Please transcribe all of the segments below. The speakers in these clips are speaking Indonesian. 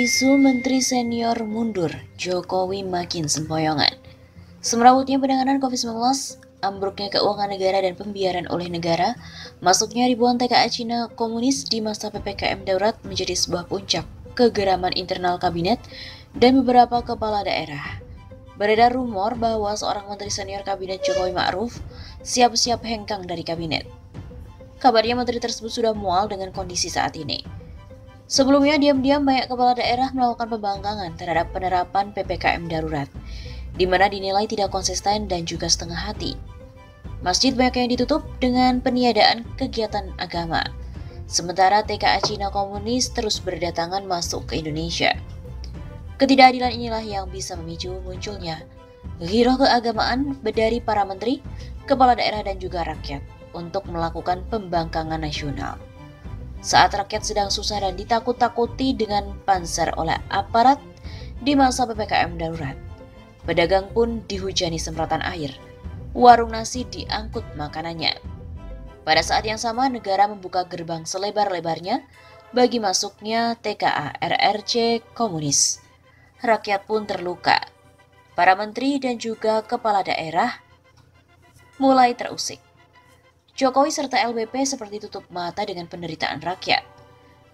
Isu Menteri Senior mundur, Jokowi makin sempoyongan. Semerawutnya penanganan COVID-19, ambruknya keuangan negara dan pembiaran oleh negara, masuknya ribuan TKA Cina komunis di masa PPKM darurat menjadi sebuah puncak kegeraman internal kabinet dan beberapa kepala daerah. Beredar rumor bahwa seorang menteri senior kabinet Jokowi Ma'ruf siap-siap hengkang dari kabinet. Kabarnya menteri tersebut sudah mual dengan kondisi saat ini. Sebelumnya, diam-diam banyak kepala daerah melakukan pembangkangan terhadap penerapan PPKM darurat, di mana dinilai tidak konsisten dan juga setengah hati. Masjid banyak yang ditutup dengan peniadaan kegiatan agama, sementara TKA Cina komunis terus berdatangan masuk ke Indonesia. Ketidakadilan inilah yang bisa memicu munculnya giroh keagamaan dari para menteri, kepala daerah dan juga rakyat untuk melakukan pembangkangan nasional. Saat rakyat sedang susah dan ditakut-takuti dengan panser oleh aparat di masa PPKM darurat, pedagang pun dihujani semprotan air, warung nasi diangkut makanannya. Pada saat yang sama, negara membuka gerbang selebar-lebarnya bagi masuknya TKA RRC komunis. Rakyat pun terluka. Para menteri dan juga kepala daerah mulai terusik. Jokowi serta LBP seperti tutup mata dengan penderitaan rakyat.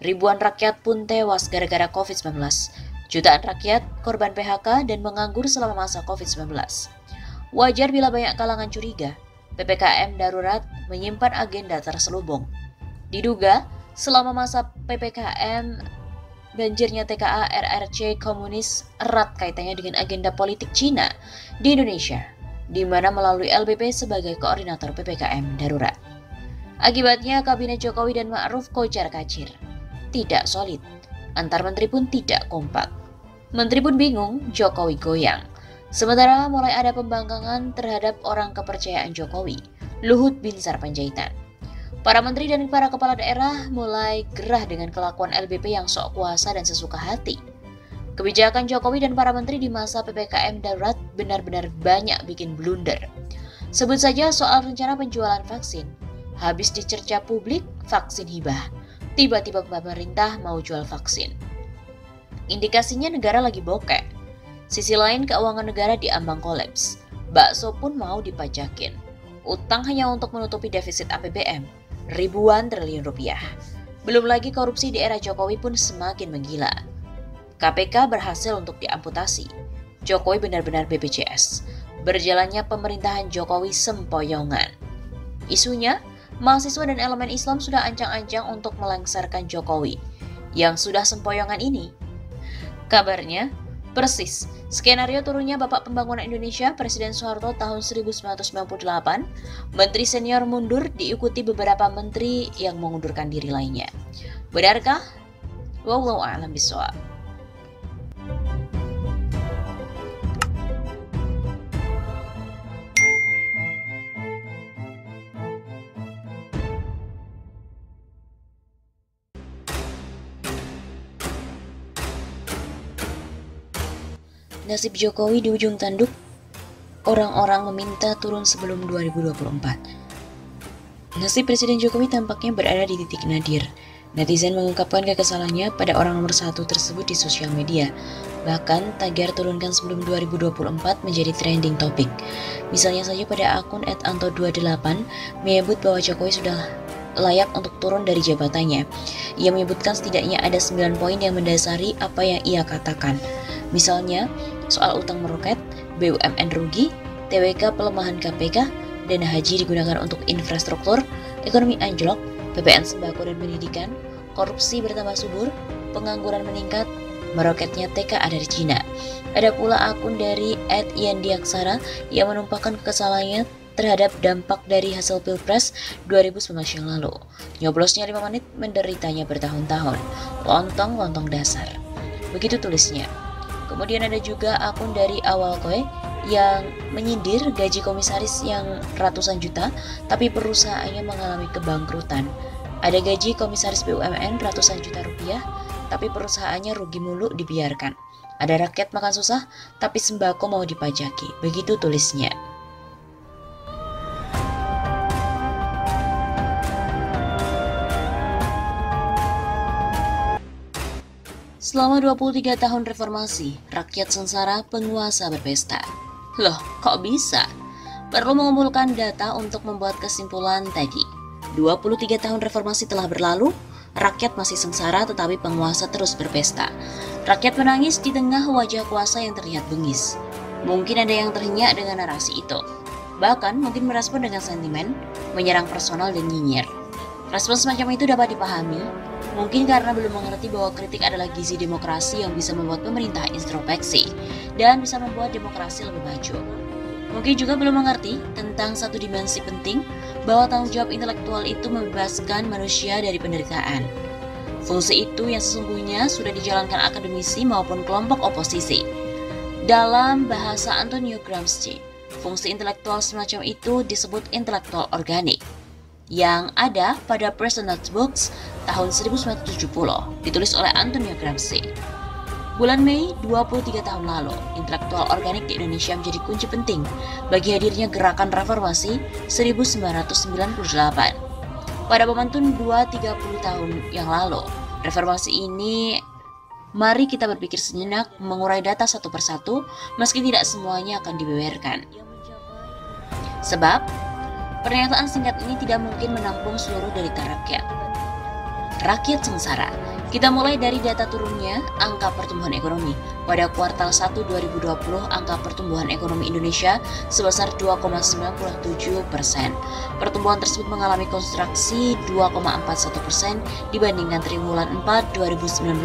Ribuan rakyat pun tewas gara-gara COVID-19. Jutaan rakyat korban PHK dan menganggur selama masa COVID-19. Wajar bila banyak kalangan curiga, PPKM darurat menyimpan agenda terselubung. Diduga, selama masa PPKM, banjirnya TKA RRC komunis erat kaitannya dengan agenda politik Cina di Indonesia, di mana melalui LBP sebagai koordinator PPKM darurat. Akibatnya kabinet Jokowi dan Ma'ruf kocar-kacir, tidak solid, antar menteri pun tidak kompak. Menteri pun bingung, Jokowi goyang. Sementara mulai ada pembangkangan terhadap orang kepercayaan Jokowi, Luhut Binsar Panjaitan. Para menteri dan para kepala daerah mulai gerah dengan kelakuan LBP yang sok kuasa dan sesuka hati. Kebijakan Jokowi dan para menteri di masa PPKM darurat benar-benar banyak bikin blunder. Sebut saja soal rencana penjualan vaksin. Habis dicerca publik, vaksin hibah. Tiba-tiba pemerintah mau jual vaksin. Indikasinya negara lagi bokek. Sisi lain keuangan negara diambang kolaps. Bakso pun mau dipajakin. Utang hanya untuk menutupi defisit APBN. Ribuan triliun rupiah. Belum lagi korupsi di era Jokowi pun semakin menggila. KPK berhasil untuk diamputasi. Jokowi benar-benar BPJS. Berjalannya pemerintahan Jokowi sempoyongan. Isunya, mahasiswa dan elemen Islam sudah ancang-ancang untuk melengsarkan Jokowi yang sudah sempoyongan ini. Kabarnya, persis skenario turunnya Bapak Pembangunan Indonesia Presiden Soeharto tahun 1998, menteri senior mundur diikuti beberapa menteri yang mengundurkan diri lainnya. Benarkah? Wallahu a'lam bishawab. Nasib Jokowi di ujung tanduk, orang-orang meminta turun sebelum 2024. Nasib Presiden Jokowi tampaknya berada di titik nadir. Netizen mengungkapkan kekesalannya pada orang nomor satu tersebut di sosial media. Bahkan tagar turunkan sebelum 2024 menjadi trending topik. Misalnya saja pada akun @anto28 menyebut bahwa Jokowi sudah layak untuk turun dari jabatannya. Ia menyebutkan setidaknya ada 9 poin yang mendasari apa yang ia katakan. Misalnya, soal utang meroket, BUMN rugi, TWK pelemahan KPK, dana haji digunakan untuk infrastruktur, ekonomi anjlok, PPN sembako dan pendidikan, korupsi bertambah subur, pengangguran meningkat, meroketnya TKA dari Cina. Ada pula akun dari @yandiaksara yang menumpahkan kekesalannya terhadap dampak dari hasil Pilpres 2019 yang lalu. Nyoblosnya 5 menit, menderitanya bertahun-tahun. Lontong dasar. Begitu tulisnya. Kemudian ada juga akun dari Awal Koe yang menyindir gaji komisaris yang ratusan juta, tapi perusahaannya mengalami kebangkrutan. Ada gaji komisaris BUMN ratusan juta rupiah, tapi perusahaannya rugi mulu dibiarkan. Ada rakyat makan susah, tapi sembako mau dipajaki. Begitu tulisnya. Selama 23 tahun reformasi, rakyat sengsara, penguasa berpesta. Loh, kok bisa? Perlu mengumpulkan data untuk membuat kesimpulan tadi. 23 tahun reformasi telah berlalu, rakyat masih sengsara tetapi penguasa terus berpesta. Rakyat menangis di tengah wajah kuasa yang terlihat bengis. Mungkin ada yang terhenyak dengan narasi itu. Bahkan mungkin merespon dengan sentimen, menyerang personal dan nyinyir. Respon semacam itu dapat dipahami, mungkin karena belum mengerti bahwa kritik adalah gizi demokrasi yang bisa membuat pemerintah introspeksi dan bisa membuat demokrasi lebih maju. Mungkin juga belum mengerti tentang satu dimensi penting bahwa tanggung jawab intelektual itu membebaskan manusia dari penderitaan. Fungsi itu yang sesungguhnya sudah dijalankan akademisi maupun kelompok oposisi. Dalam bahasa Antonio Gramsci, fungsi intelektual semacam itu disebut intelektual organik, yang ada pada Personal Books tahun 1970, ditulis oleh Antonio Gramsci. Bulan Mei 23 tahun lalu, intelektual organik di Indonesia menjadi kunci penting bagi hadirnya gerakan reformasi 1998. Pada momentum 2-30 tahun yang lalu, reformasi ini, mari kita berpikir sejenak, mengurai data satu persatu, meski tidak semuanya akan dibeberkan. Sebab, pernyataan singkat ini tidak mungkin menampung seluruh derita rakyat. Rakyat sengsara. Kita mulai dari data turunnya angka pertumbuhan ekonomi. Pada kuartal 1 2020, angka pertumbuhan ekonomi Indonesia sebesar 2,97%. Pertumbuhan tersebut mengalami kontraksi 2,41% dibandingkan triwulan 4 2019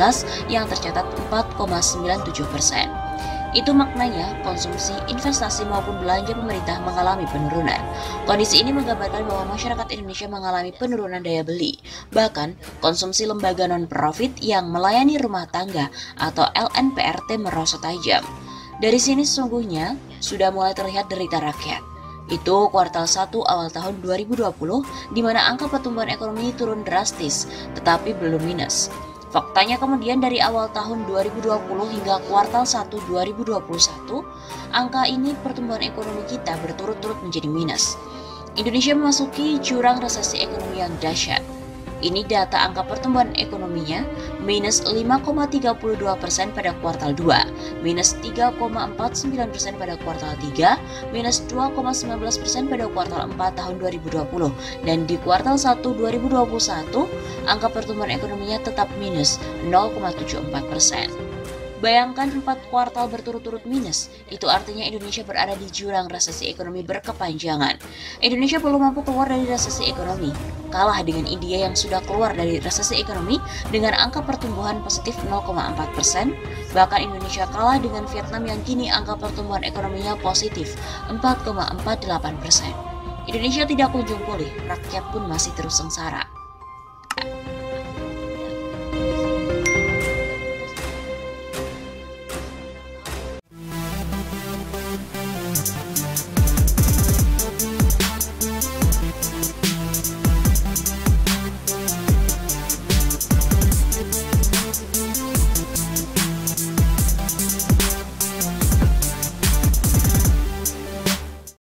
yang tercatat 4,97%. Itu maknanya konsumsi, investasi maupun belanja pemerintah mengalami penurunan. Kondisi ini menggambarkan bahwa masyarakat Indonesia mengalami penurunan daya beli. Bahkan, konsumsi lembaga non-profit yang melayani rumah tangga atau LNPRT merosot tajam. Dari sini sesungguhnya sudah mulai terlihat derita rakyat. Itu kuartal 1 awal tahun 2020, di mana angka pertumbuhan ekonomi turun drastis, tetapi belum minus. Faktanya kemudian dari awal tahun 2020 hingga kuartal 1 2021, angka ini pertumbuhan ekonomi kita berturut-turut menjadi minus. Indonesia memasuki jurang resesi ekonomi yang dahsyat. Ini data angka pertumbuhan ekonominya, minus 5,32% pada kuartal 2, minus 3,49% pada kuartal 3, minus 2,19% pada kuartal 4 tahun 2020, dan di kuartal 1 2021, angka pertumbuhan ekonominya tetap minus 0,74%. Bayangkan 4 kuartal berturut-turut minus, itu artinya Indonesia berada di jurang resesi ekonomi berkepanjangan. Indonesia belum mampu keluar dari resesi ekonomi, kalah dengan India yang sudah keluar dari resesi ekonomi dengan angka pertumbuhan positif 0,4%, bahkan Indonesia kalah dengan Vietnam yang kini angka pertumbuhan ekonominya positif 4,48%. Indonesia tidak kunjung pulih, rakyat pun masih terus sengsara.